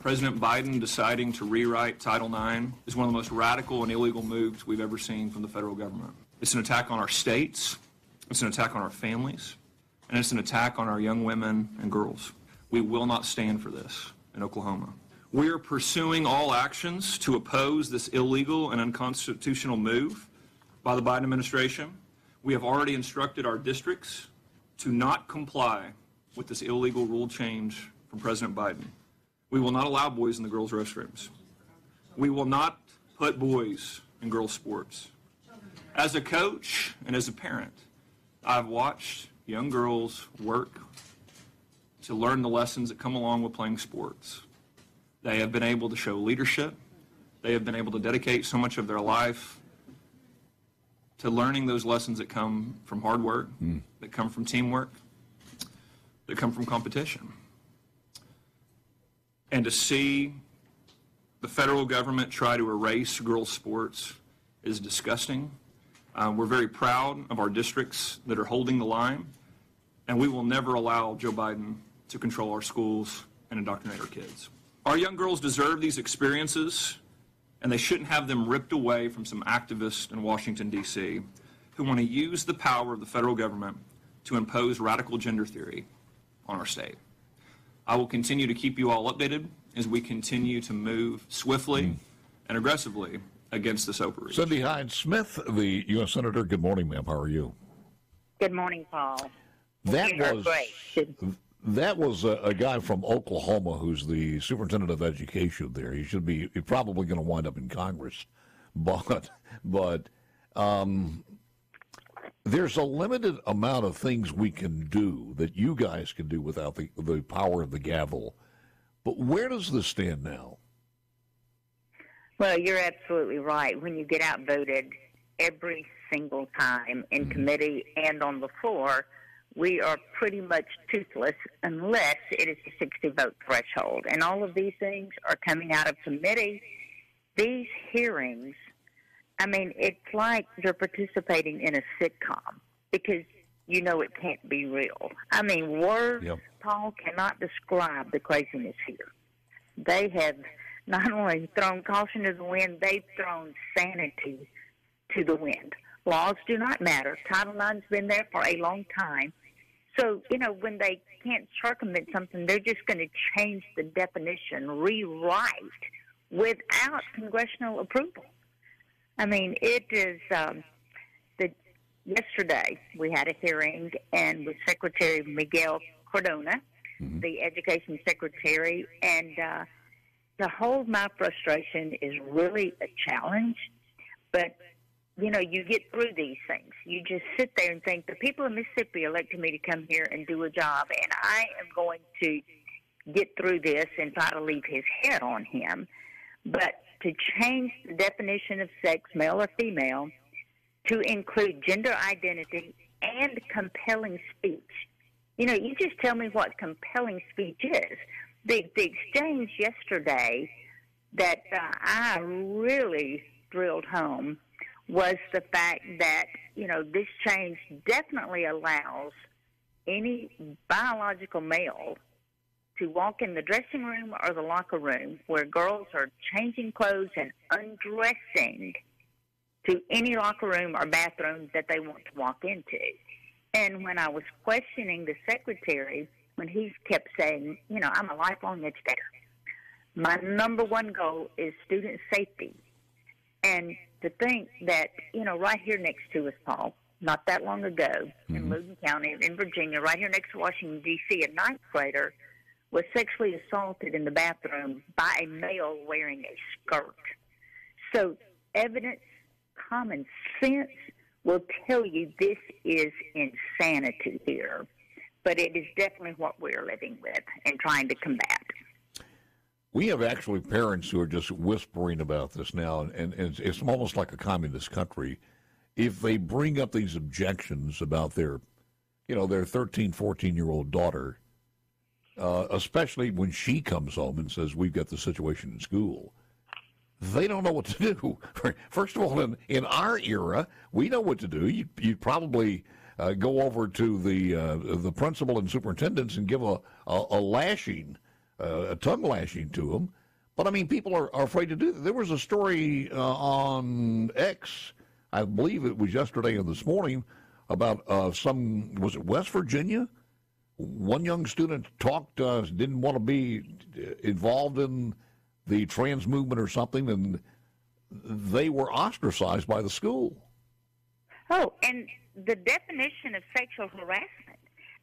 President Biden deciding to rewrite Title IX is one of the most radical and illegal moves we've ever seen from the federal government. It's an attack on our states, it's an attack on our families, and it's an attack on our young women and girls. We will not stand for this in Oklahoma. We are pursuing all actions to oppose this illegal and unconstitutional move by the Biden administration. We have already instructed our districts to not comply with this illegal rule change from President Biden. We will not allow boys in the girls' restrooms. We will not put boys in girls' sports. As a coach and as a parent, I've watched young girls work to learn the lessons that come along with playing sports. They have been able to show leadership. They have been able to dedicate so much of their life to learning those lessons that come from hard work, that come from teamwork, that come from competition. And to see the federal government try to erase girls' sports is disgusting. We're very proud of our districts that are holding the line, and we will never allow Joe Biden to control our schools and indoctrinate our kids. Our young girls deserve these experiences, and they shouldn't have them ripped away from some activists in Washington, D.C., who want to use the power of the federal government to impose radical gender theory on our state. I will continue to keep you all updated as we continue to move swiftly and aggressively against this overreach. Cindy Hyde-Smith, the U.S. Senator. Good morning, ma'am. How are you? Good morning, Paul. That was a guy from Oklahoma who's the superintendent of education there. He's probably going to wind up in Congress, but there's a limited amount of things we can do that you guys can do without the power of the gavel. But where does this stand now? Well, you're absolutely right. When you get outvoted every single time in committee and on the floor, we are pretty much toothless unless it is a 60-vote threshold. And all of these things are coming out of committee. These hearings, I mean, it's like you're participating in a sitcom because you know it can't be real. I mean, words, Paul, cannot describe the craziness here. They have not only thrown caution to the wind, they've thrown sanity to the wind. Laws do not matter. Title IX's been there for a long time. So, you know, when they can't circumvent something, they're just going to change the definition, rewrite, without congressional approval. I mean, it is, yesterday we had a hearing, and with Secretary Miguel Cardona, the Education Secretary, and to hold my frustration is really a challenge, but you know, you get through these things. You just sit there and think, the people of Mississippi elected me to come here and do a job, and I am going to get through this and try to leave his head on him. But to change the definition of sex, male or female, to include gender identity and compelling speech. You know, you just tell me what compelling speech is. The exchange yesterday that I really drilled home was the fact that, you know, this change definitely allows any biological male to walk in the dressing room or the locker room where girls are changing clothes and undressing to any locker room or bathroom that they want to walk into. And when I was questioning the secretary, when he kept saying, you know, I'm a lifelong educator. My number one goal is student safety. And to think that, you know, right here next to us, Paul, not that long ago, in Loudon County in Virginia, right here next to Washington, D.C., a ninth grader was sexually assaulted in the bathroom by a male wearing a skirt. So evidence, common sense will tell you this is insanity here. But it is definitely what we're living with and trying to combat. We have actually parents who are just whispering about this now, and it's almost like a communist country. If they bring up these objections about their 13, 14-year-old daughter, especially when she comes home and says, we've got the situation in school, they don't know what to do. First of all, in our era, we know what to do. You'd probably go over to the principal and superintendents and give a lashing tongue lashing to them. But, I mean, people are afraid to do that. There was a story on X, I believe it was yesterday and this morning, about was it West Virginia? One young student didn't want to be involved in the trans movement or something, and they were ostracized by the school. Oh, and the definition of sexual harassment,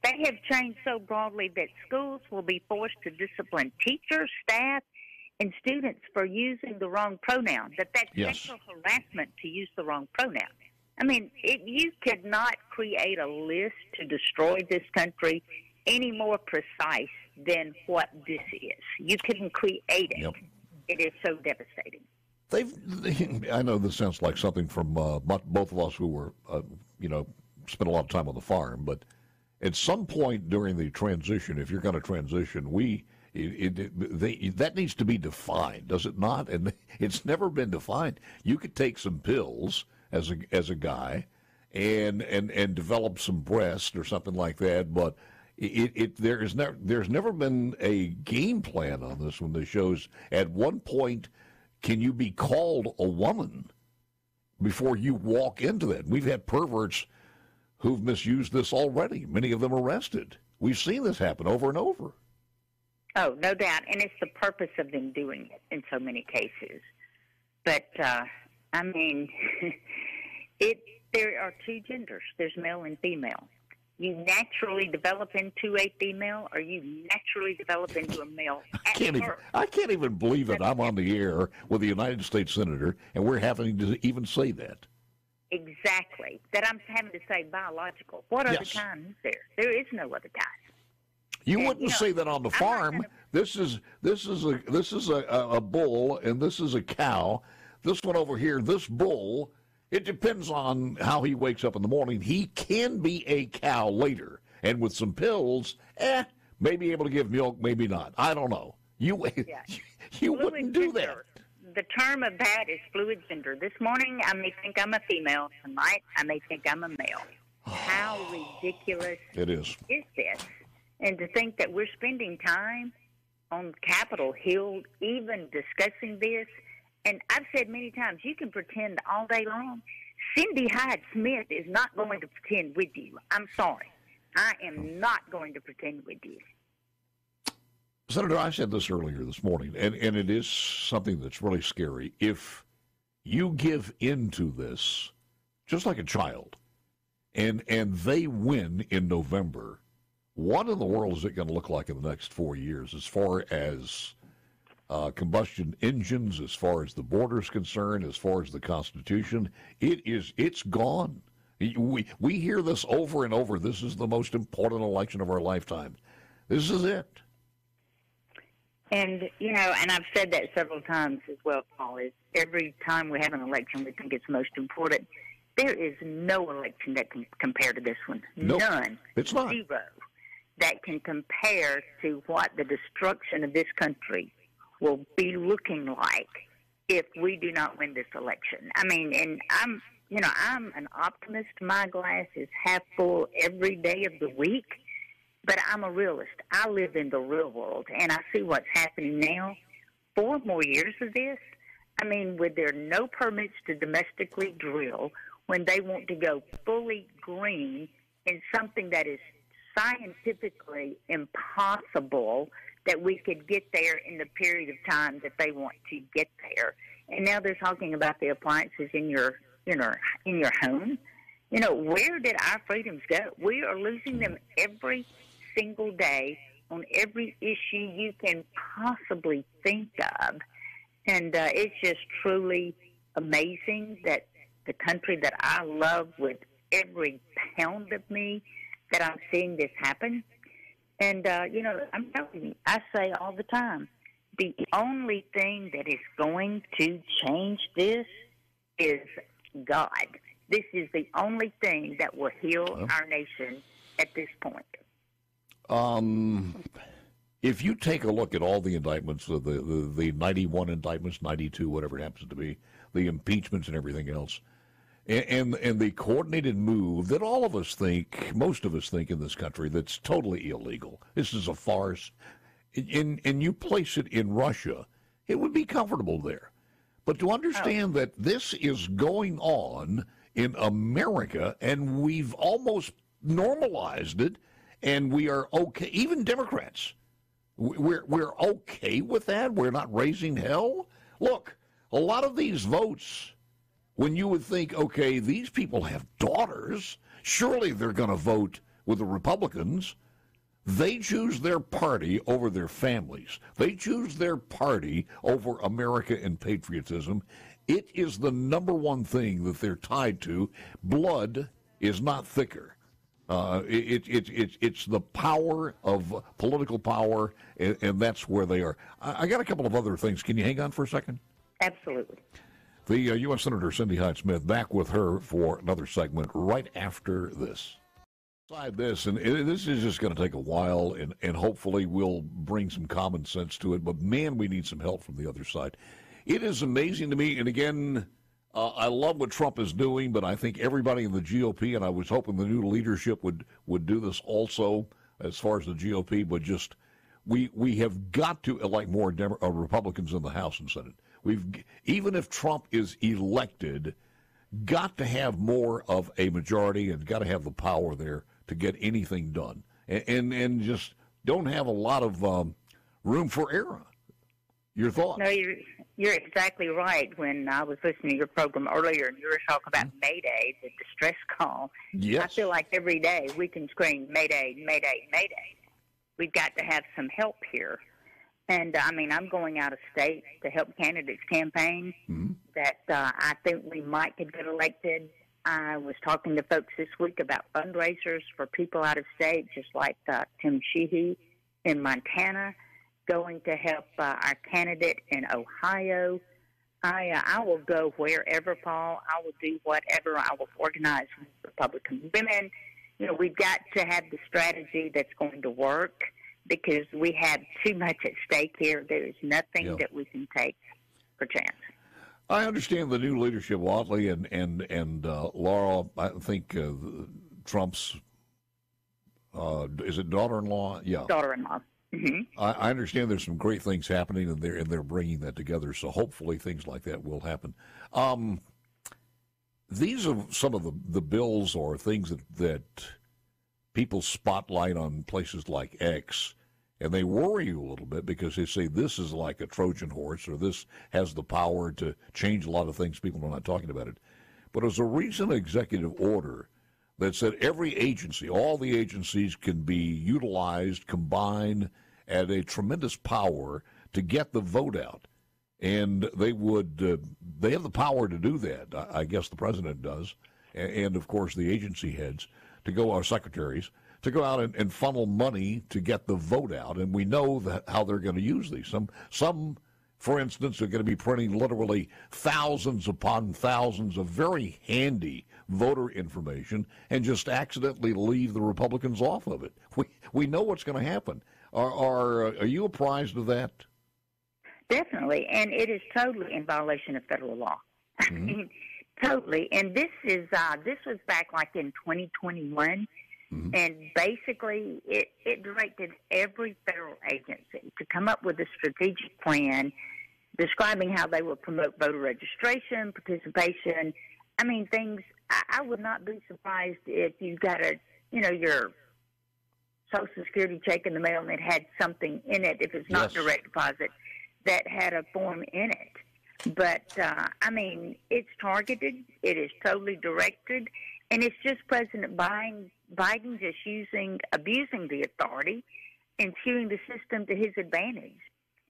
they have changed so broadly that schools will be forced to discipline teachers, staff, and students for using the wrong pronoun, that's Yes. sexual harassment to use the wrong pronoun. I mean, you could not create a list to destroy this country any more precise than what this is. You couldn't create it. Yep. It is so devastating. I know this sounds like something from both of us who were, spent a lot of time on the farm, but at some point during the transition, if you're going to transition, that needs to be defined, does it not? And it's never been defined. You could take some pills as a guy and develop some breast or something like that, but there's never been a game plan on this one that shows at one point can you be called a woman before you walk into that. We've had perverts who've misused this already, many of them arrested. We've seen this happen over and over. Oh, no doubt. And it's the purpose of them doing it in so many cases. But, I mean, there are two genders. There's male and female. You naturally develop into a female, or you naturally develop into a male. I can't even believe that I'm on the air with a United States Senator, and we're having to even say that. Exactly. That I'm having to say biological. What other kind is there? There is no other kind. You wouldn't say that on the farm. This is a bull, and this is a cow. This one over here, this bull, it depends on how he wakes up in the morning. He can be a cow later, and with some pills, may be able to give milk, maybe not. I don't know. You wouldn't do that. The term of that is fluid gender. This morning, I may think I'm a female. Tonight, I may think I'm a male. How ridiculous is this? And to think that we're spending time on Capitol Hill even discussing this. And I've said many times, you can pretend all day long. Cindy Hyde-Smith is not going to pretend with you. I'm sorry. I am not going to pretend with you. Senator, I said this earlier this morning, and it is something that's really scary. If you give into this, just like a child, and they win in November, what in the world is it going to look like in the next 4 years as far as combustion engines, as far as the border is concerned, as far as the Constitution? It's gone. We hear this over and over. This is the most important election of our lifetime. This is it. And, and I've said that several times as well, Paul, is every time we have an election, we think it's most important. There is no election that can compare to this one. Nope. None. It's not. Zero. That can compare to what the destruction of this country will be looking like if we do not win this election. I mean, and I'm an optimist. My glass is half full every day of the week, but I'm a realist. I live in the real world, and I see what's happening now. 4 more years of this, I mean, with there no permits to domestically drill, when they want to go fully green in something that is scientifically impossible that we could get there in the period of time that they want to get there. And now they're talking about the appliances in your home. Where did our freedoms go? We are losing them every single day on every issue you can possibly think of. And it's just truly amazing that the country that I love with every pound of me, that I'm seeing this happen. And, I'm telling you, I say all the time, the only thing that is going to change this is God. This is the only thing that will heal our nation at this point. If you take a look at all the indictments, the 91 indictments, 92, whatever it happens to be, the impeachments and everything else, and the coordinated move that all of us think, most of us think in this country, that's totally illegal. This is a farce. and you place it in Russia, it would be comfortable there. But to understand that this is going on in America, and we've almost normalized it, and we are okay. Even Democrats, we're okay with that. We're not raising hell. Look, a lot of these votes, when you would think, okay, these people have daughters, surely they're going to vote with the Republicans. They choose their party over their families. They choose their party over America and patriotism. It is the number one thing that they're tied to. Blood is not thicker. It's the power of political power, and that's where they are. I got a couple of other things. Can you hang on for a second? Absolutely. The U.S. Senator Cindy Hyde-Smith, back with her for another segment right after this. Beside this, and this is just going to take a while, and hopefully we'll bring some common sense to it, but man, we need some help from the other side. It is amazing to me, and again, I love what Trump is doing, but I think everybody in the GOP, and I was hoping the new leadership would do this also as far as the GOP, but just we have got to elect more Republicans in the House and Senate. Even if Trump is elected, got to have more of a majority and got to have the power there to get anything done, and just don't have a lot of room for error. Your thoughts? No, you're exactly right. When I was listening to your program earlier, and you were talking about Mayday, the distress call, yes. I feel like every day we can scream Mayday, Mayday, Mayday. We've got to have some help here. And, I'm going out of state to help candidates campaign that I think we might could get elected. I was talking to folks this week about fundraisers for people out of state, just like Tim Sheehy in Montana, going to help our candidate in Ohio. I will go wherever, Paul. I will do whatever. I will organize Republican women. We've got to have the strategy that's going to work, because we have too much at stake here. There is nothing that we can take for chance. I understand the new leadership, Watley and Laura. I think Trump's is it daughter-in-law? Yeah, daughter-in-law. Mm-hmm. I understand there's some great things happening, and they're bringing that together. So hopefully things like that will happen. These are some of the bills or things that people spotlight on places like X, and they worry you a little bit because they say this is like a Trojan horse, or this has the power to change a lot of things. People are not talking about it. But there's a recent executive order that said every agency, all the agencies can be utilized, combined at a tremendous power to get the vote out. And they have the power to do that. I guess the president does. And of course, the agency heads our secretaries, to go out and funnel money to get the vote out. And we know how they're going to use these. Some, for instance, are going to be printing literally thousands upon thousands of very handy voter information and just accidentally leave the Republicans off of it. We know what's going to happen. Are you apprised of that? Definitely, and it is totally in violation of federal law. Mm-hmm. I mean, totally. And this was back like in 2021, and basically it directed every federal agency to come up with a strategic plan describing how they will promote voter registration, participation. I mean, things. I would not be surprised if you got your Social Security check in the mail and it had something in it, if it's not direct deposit, that had a form in it. But, it's targeted. It is totally directed. And it's just President Biden just abusing the authority and skewing the system to his advantage.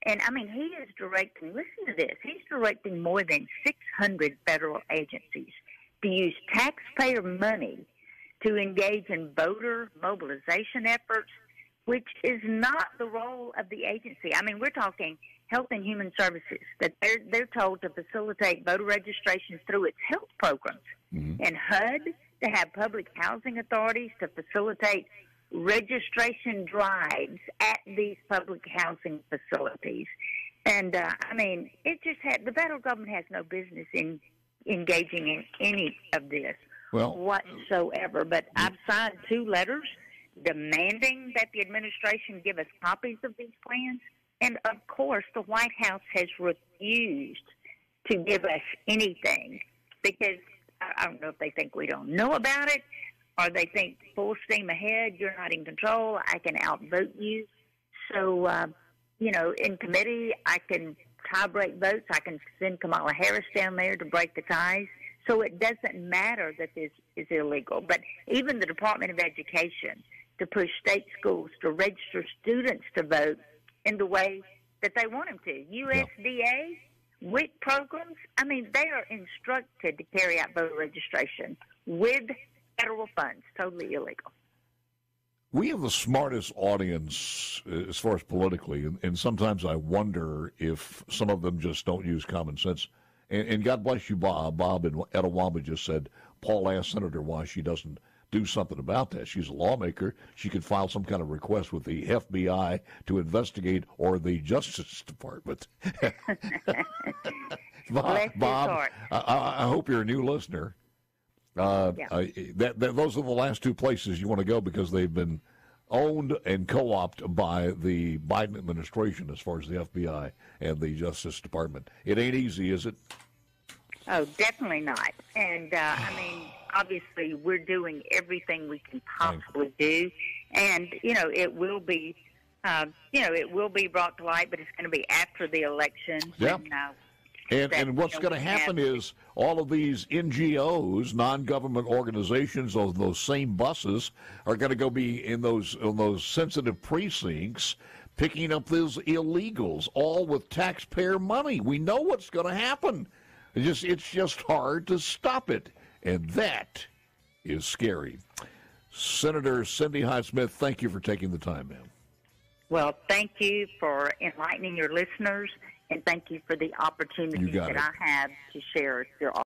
And, he is directing, listen to this, he's directing more than 600 federal agencies to use taxpayer money to engage in voter mobilization efforts, which is not the role of the agency. We're talking Health and Human Services, that they're told to facilitate voter registrations through its health programs, and HUD to have public housing authorities to facilitate registration drives at these public housing facilities. And, it just the federal government has no business in engaging in any of this whatsoever. But I've signed 2 letters demanding that the administration give us copies of these plans. And, of course, the White House has refused to give us anything because I don't know if they think we don't know about it or they think full steam ahead, you're not in control, I can outvote you. So, in committee, I can tie-break votes. I can send Kamala Harris down there to break the ties. So it doesn't matter that this is illegal. But even the Department of Education to push state schools to register students to vote in the way that they want them to. USDA, WIC programs, they are instructed to carry out voter registration with federal funds. Totally illegal. We have the smartest audience as far as politically, and sometimes I wonder if some of them just don't use common sense. And God bless you, Bob. Bob in Etowah just said, Paul asked Senator why she doesn't do something about that. She's a lawmaker. She could file some kind of request with the FBI to investigate or the Justice Department. Bob, I hope you're a new listener. Those are the last two places you want to go because they've been owned and co-opted by the Biden administration as far as the FBI and the Justice Department. It ain't easy, is it? Oh, definitely not. And, obviously we're doing everything we can possibly do. And, it will be, brought to light, but it's going to be after the election. Yeah. And what's going to happen is all of these NGOs, non-government organizations, those same buses are going to go be in those sensitive precincts picking up those illegals, all with taxpayer money. We know what's going to happen. It's just hard to stop it, and that is scary. Senator Cindy Hyde-Smith, thank you for taking the time, ma'am. Well, thank you for enlightening your listeners. And thank you for the opportunity that I have to share your